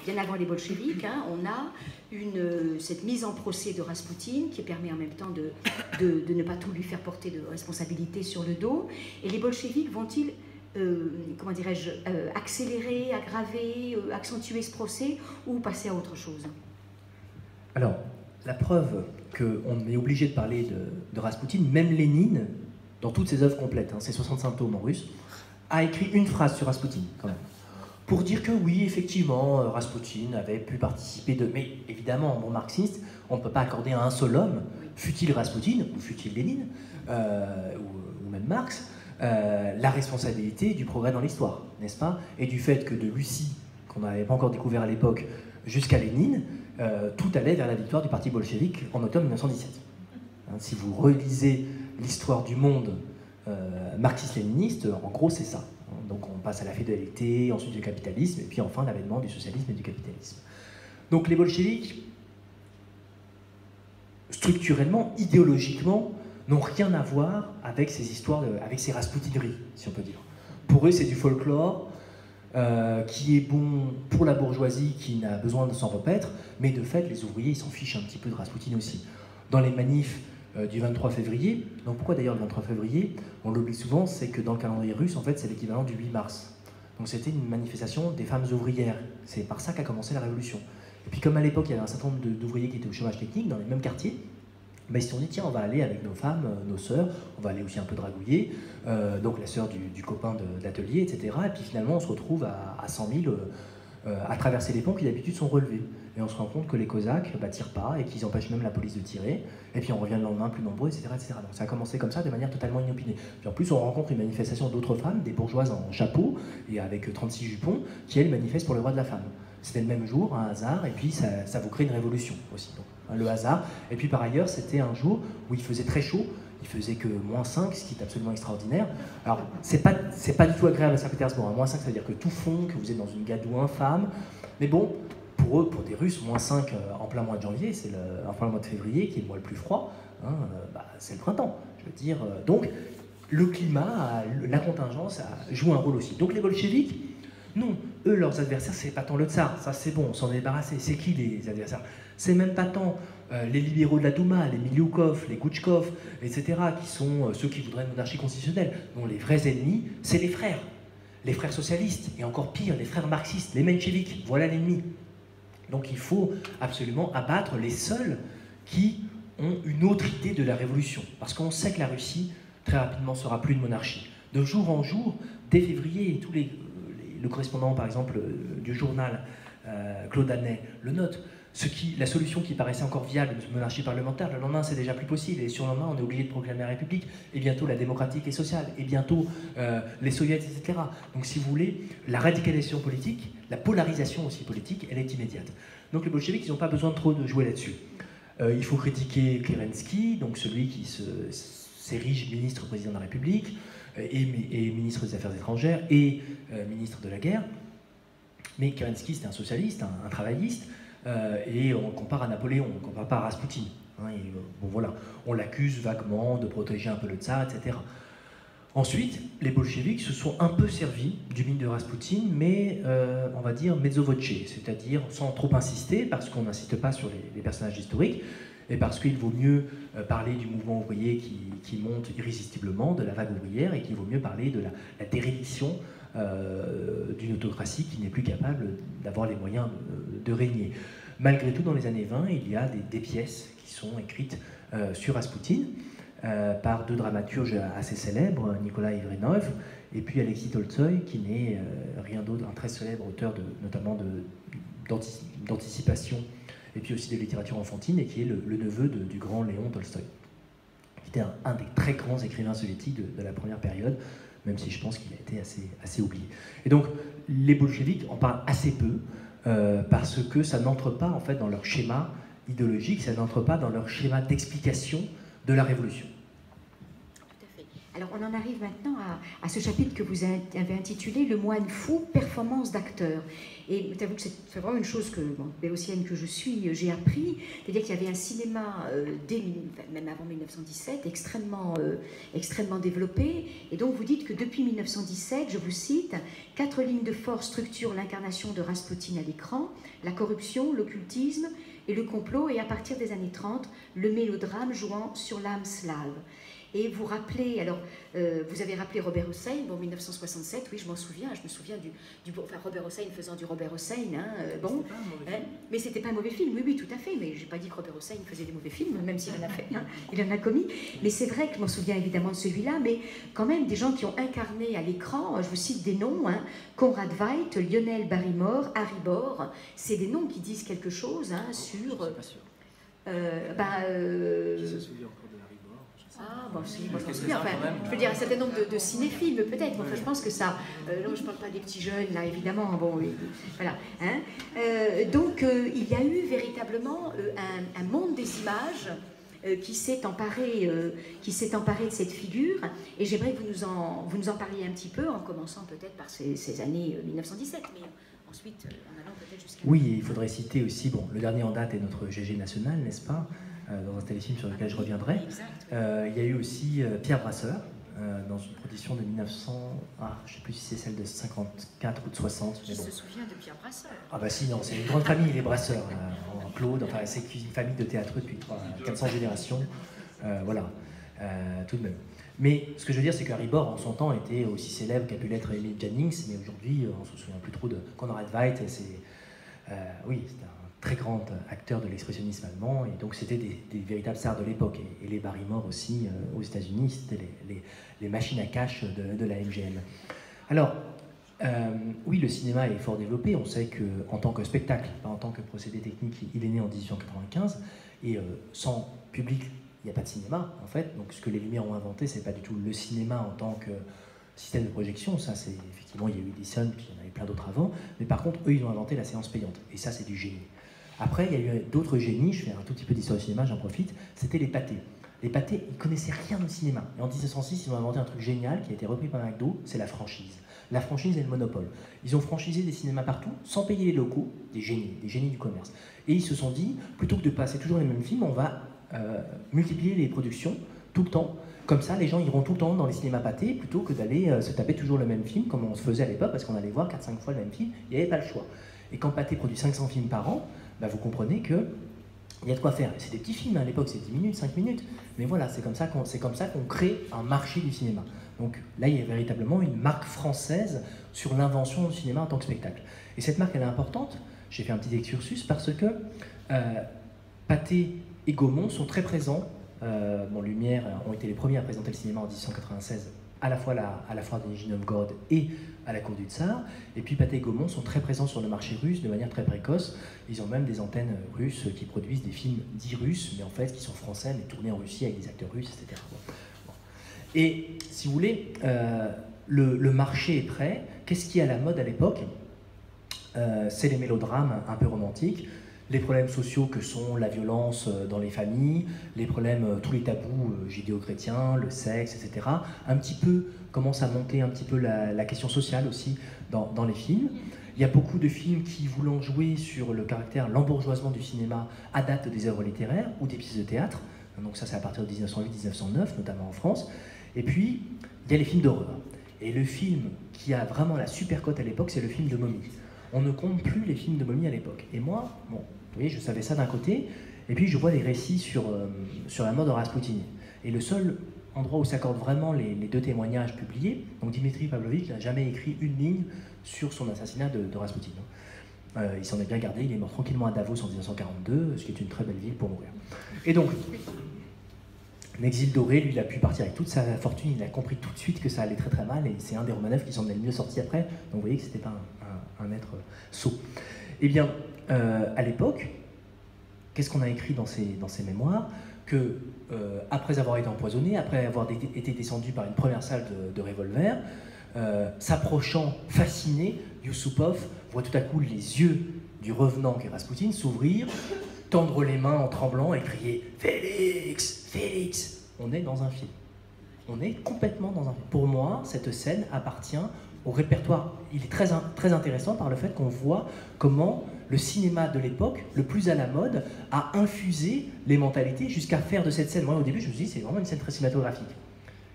bien avant les bolcheviks, hein, on a cette mise en procès de Raspoutine qui permet en même temps de ne pas tout lui faire porter de responsabilité sur le dos. Et les bolcheviks vont-ils, comment dirais-je, accélérer, aggraver, accentuer ce procès ou passer à autre chose? Alors, la preuve qu'on est obligé de parler de Raspoutine, même Lénine, dans toutes ses œuvres complètes, hein, ses 65 tomes en russe, a écrit une phrase sur Raspoutine, quand même. Pour dire que oui, effectivement, Raspoutine avait pu participer de... Mais évidemment, en bon marxiste, on ne peut pas accorder à un seul homme, fût-il Raspoutine, ou fût-il Lénine, ou même Marx, la responsabilité du progrès dans l'histoire, n'est-ce pas? Et du fait que de Lucie, qu'on n'avait pas encore découvert à l'époque, jusqu'à Lénine, tout allait vers la victoire du parti bolchevique en octobre 1917. Hein, si vous relisez l'histoire du monde marxiste-léniniste, en gros, c'est ça. Donc on passe à la féodalité, ensuite le capitalisme, et puis enfin l'avènement du socialisme et du capitalisme. Donc les bolcheviks, structurellement, idéologiquement, n'ont rien à voir avec ces histoires, avec ces raspoutineries, si on peut dire. Pour eux, c'est du folklore qui est bon pour la bourgeoisie qui n'a besoin de s'en repaître, mais de fait, les ouvriers, ils s'en fichent un petit peu de Raspoutine aussi. Dans les manifs du 23 février, donc pourquoi d'ailleurs le 23 février? On l'oublie souvent, c'est que dans le calendrier russe, en fait, c'est l'équivalent du 8 mars. Donc c'était une manifestation des femmes ouvrières. C'est par ça qu'a commencé la révolution. Et puis comme à l'époque, il y avait un certain nombre d'ouvriers qui étaient au chômage technique dans les mêmes quartiers, ben, ils se sont dit, tiens, on va aller avec nos femmes, nos sœurs, on va aller aussi un peu dragouiller, donc la sœur du copain d'atelier, etc. Et puis finalement, on se retrouve à 100 000 à traverser les ponts qui d'habitude sont relevés. Et on se rend compte que les Cosaques ne tirent pas et qu'ils empêchent même la police de tirer. Et puis on revient le lendemain plus nombreux, etc., etc. Donc ça a commencé comme ça de manière totalement inopinée. Puis en plus, on rencontre une manifestation d'autres femmes, des bourgeoises en chapeau et avec 36 jupons, qui elles manifestent pour le droit de la femme. C'était le même jour, un hasard, et puis ça vous crée une révolution aussi. Donc, hein, le hasard. Et puis par ailleurs, c'était un jour où il faisait très chaud. Il faisait que -5, ce qui est absolument extraordinaire. Alors, c'est pas du tout agréable à Saint-Pétersbourg. Hein. -5, ça veut dire que tout fond, que vous êtes dans une gadoue infâme. Mais bon, pour eux, pour des Russes, -5 en plein mois de janvier, c'est en plein mois de février, qui est le mois le plus froid, hein, c'est le printemps. Je veux dire, donc, le climat, la contingence joue un rôle aussi. Donc les bolcheviks, non, eux, leurs adversaires, c'est pas tant le tsar, ça c'est bon, on s'en est débarrassé. C'est qui les adversaires? C'est même pas tant les libéraux de la Douma, les Milioukov, les Gouchkov, etc., qui sont ceux qui voudraient une monarchie constitutionnelle. Non, les vrais ennemis, c'est les frères socialistes, et encore pire, les frères marxistes, les mencheviks, voilà l'ennemi. Donc il faut absolument abattre les seuls qui ont une autre idée de la révolution, parce qu'on sait que la Russie, très rapidement, sera plus une monarchie. De jour en jour, dès février, le correspondant, par exemple, du journal, Claude Hannet, le note, la solution qui paraissait encore viable, une monarchie parlementaire, le lendemain c'est déjà plus possible, et sur le lendemain on est obligé de proclamer la République, et bientôt la démocratique et sociale, et bientôt les soviets, etc. Donc si vous voulez, la radicalisation politique, la polarisation aussi politique, elle est immédiate. Donc les bolcheviks, ils n'ont pas besoin de trop de jouer là-dessus. Il faut critiquer Kerensky, donc celui qui s'érige ministre-président de la République, et ministre des Affaires étrangères, et ministre de la guerre. Mais Kerensky, c'était un socialiste, un travailliste, et on le compare à Napoléon, on ne compare pas à Raspoutine. Hein, bon voilà, on l'accuse vaguement de protéger un peu le tsar, etc. Ensuite, les bolcheviks se sont un peu servis du mythe de Raspoutine, mais on va dire mezzo voce, c'est-à-dire sans trop insister, parce qu'on n'insiste pas sur les personnages historiques, et parce qu'il vaut mieux parler du mouvement ouvrier qui monte irrésistiblement, de la vague ouvrière, et qu'il vaut mieux parler de la déréliction d'une autocratie qui n'est plus capable d'avoir les moyens de régner. Malgré tout, dans les années 20, il y a des pièces qui sont écrites sur Raspoutine par deux dramaturges assez célèbres, Nikolai Ivrenov et puis Alexis Tolstoï, qui n'est rien d'autre, un très célèbre auteur notamment d'anticipation et puis aussi de littérature enfantine, et qui est le neveu du grand Léon Tolstoï, qui était un des très grands écrivains soviétiques de la première période, même si je pense qu'il a été assez oublié. Et donc, les bolcheviks en parlent assez peu, parce que ça n'entre pas en fait dans leur schéma idéologique, ça n'entre pas dans leur schéma d'explication de la révolution. Tout à fait. Alors on en arrive maintenant à ce chapitre que vous avez intitulé « Le moine fou, performance d'acteur ». Et j'avoue que c'est vraiment une chose que, bon, béotienne que je suis, j'ai appris, c'est-à-dire qu'il y avait un cinéma, même avant 1917, extrêmement développé. Et donc vous dites que depuis 1917, je vous cite, 4 lignes de force structurent l'incarnation de Raspoutine à l'écran, la corruption, l'occultisme et le complot, et à partir des années 30, le mélodrame jouant sur l'âme slave. Et vous rappelez, alors, vous avez rappelé Robert Hossein, bon, 1967, oui, je me souviens enfin, Robert Hossein faisant du Robert Hossein, bon, mais c'était pas un mauvais film, oui, tout à fait, mais j'ai pas dit que Robert Hossein faisait des mauvais films, même s'il en a fait, il en a commis, mais c'est vrai que je m'en souviens évidemment de celui-là, mais quand même, des gens qui ont incarné à l'écran, je vous cite des noms, Conrad Veidt, Lionel Barrymore, Harry Bor, c'est des noms qui disent quelque chose sur... Je suis pas sûr. Qui se souvient encore de Harry Bor? Ah, bon, si, moi je m'en souviens. Enfin, je veux dire, un certain nombre de cinéphiles, peut-être. Enfin, je pense que ça. Non, je ne parle pas des petits jeunes, là, évidemment. Bon, voilà. Donc, il y a eu véritablement un monde des images qui s'est emparé de cette figure. Et j'aimerais que vous nous en parliez un petit peu, en commençant peut-être par ces années 1917, mais ensuite, en allant peut-être jusqu'à... Oui, il faudrait citer aussi, bon, le dernier en date est notre GG national, n'est-ce pas, dans un téléfilm sur lequel je reviendrai. Il y a eu aussi Pierre Brasseur, dans une production de 1900, je ne sais plus si c'est celle de 54 ou de 60. Je me souviens de Pierre Brasseur. Ah bah si, non, c'est une grande famille, les Brasseurs, en Claude, enfin c'est une famille de théâtreux depuis 400 générations, voilà, tout de même. Mais ce que je veux dire, c'est que Harry Bor, en son temps, était aussi célèbre qu'a pu l'être Emily Jannings, mais aujourd'hui, on ne se souvient plus trop de Conrad Veidt, et oui, c'était un très grand acteur de l'expressionnisme allemand, et donc c'était des véritables stars de l'époque, et les Barrymore aussi, aux États-Unis, c'était les machines à cash de la MGM. Alors, oui, le cinéma est fort développé, on sait qu'en tant que spectacle, pas en tant que procédé technique, il est né en 1895, et sans public, il n'y a pas de cinéma, en fait. Donc, ce que les Lumières ont inventé, c'est pas du tout le cinéma en tant que système de projection. Ça, c'est effectivement, il y a eu Edison, puis il y en avait plein d'autres avant. Mais par contre, eux, ils ont inventé la séance payante. Et ça, c'est du génie. Après, il y a eu d'autres génies. Je fais un tout petit peu d'histoire du cinéma, j'en profite. C'était les pâtés. Les pâtés, ils connaissaient rien au cinéma. Et en 1906, ils ont inventé un truc génial qui a été repris par McDo, c'est la franchise. La franchise et le monopole. Ils ont franchisé des cinémas partout, sans payer les locaux, des génies du commerce. Et ils se sont dit, plutôt que de passer toujours les mêmes films, on va multiplier les productions tout le temps. Comme ça, les gens iront tout le temps dans les cinémas pâtés plutôt que d'aller se taper toujours le même film, comme on se faisait à l'époque, parce qu'on allait voir 4-5 fois le même film, il n'y avait pas le choix. Et quand Pathé produit 500 films par an, bah vous comprenez qu'il y a de quoi faire. C'est des petits films, à l'époque c'est 10 minutes, 5 minutes, mais voilà, c'est comme ça qu'on crée un marché du cinéma. Donc là, il y a véritablement une marque française sur l'invention du cinéma en tant que spectacle. Et cette marque, elle est importante. J'ai fait un petit excursus parce que Pathé et Gaumont sont très présents. Lumière ont été les premiers à présenter le cinéma en 1896, à la fois à la foire de Nijni Novgorod et à la cour du Tsar. Et puis Pathé et Gaumont sont très présents sur le marché russe de manière très précoce. Ils ont même des antennes russes qui produisent des films dits russes, mais en fait qui sont français, mais tournés en Russie avec des acteurs russes, etc. Bon. Et si vous voulez, le marché est prêt. Qu'est-ce qui est à la mode à l'époque? C'est les mélodrames un peu romantiques. Les problèmes sociaux que sont la violence dans les familles, les problèmes, tous les tabous judéo-chrétiens, le sexe, etc. Un petit peu, commence à monter un petit peu la question sociale aussi dans les films. Il y a beaucoup de films qui, voulant jouer sur le caractère, l'embourgeoisement du cinéma, adaptent des œuvres littéraires ou des pièces de théâtre. Donc ça, c'est à partir de 1908-1909, notamment en France. Et puis, il y a les films d'horreur. Et le film qui a vraiment la super cote à l'époque, c'est le film de momie. On ne compte plus les films de momie à l'époque. Et moi, bon, vous voyez, je savais ça d'un côté, et puis je vois des récits sur la mort de Raspoutine. Et le seul endroit où s'accordent vraiment les deux témoignages publiés, donc Dimitri Pavlovitch n'a jamais écrit une ligne sur son assassinat de Raspoutine. Il s'en est bien gardé, il est mort tranquillement à Davos en 1942, ce qui est une très belle ville pour mourir. Et donc, l'exil doré, lui, il a pu partir avec toute sa fortune, il a compris tout de suite que ça allait très très mal, et c'est un des Romanov qui s'en est le mieux sorti après, donc vous voyez que c'était pas un être sot. Eh bien, à l'époque, qu'est-ce qu'on a écrit dans ces mémoires? Que, après avoir été empoisonné, après avoir été descendu par une première salle de revolver, s'approchant, fasciné, Yusupov voit tout à coup les yeux du revenant qu'est Raspoutine s'ouvrir, tendre les mains en tremblant et crier « Félix, Félix !» On est dans un film. On est complètement dans un... Pour moi, cette scène appartient au répertoire. Il est très intéressant par le fait qu'on voit comment le cinéma de l'époque, le plus à la mode, a infusé les mentalités jusqu'à faire de cette scène. Moi, au début, je me suis dit, c'est vraiment une scène très cinématographique.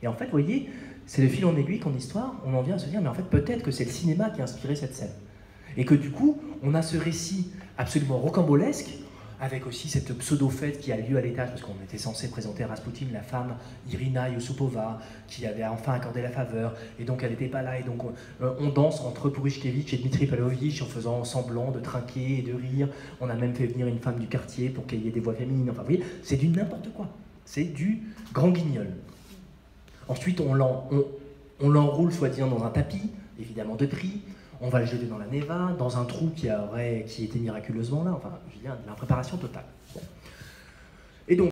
Et en fait, vous voyez, c'est de fil en aiguille qu'en histoire, on en vient à se dire, mais en fait, peut-être que c'est le cinéma qui a inspiré cette scène. Et que du coup, on a ce récit absolument rocambolesque, avec aussi cette pseudo-fête qui a lieu à l'étage, parce qu'on était censé présenter Raspoutine, la femme Irina Yusupova, qui avait enfin accordé la faveur, et donc elle n'était pas là, et donc on danse entre Purishkevitch et Dmitri Pavlovitch en faisant semblant de trinquer et de rire. On a même fait venir une femme du quartier pour qu'il y ait des voix féminines. Enfin, vous voyez, c'est du n'importe quoi. C'est du grand guignol. Ensuite, on l'enroule, soi-disant, dans un tapis, évidemment de prix. On va le jeter dans la Neva, dans un trou qui était miraculeusement là. Enfin, je veux dire, la préparation totale. Bon. Et donc,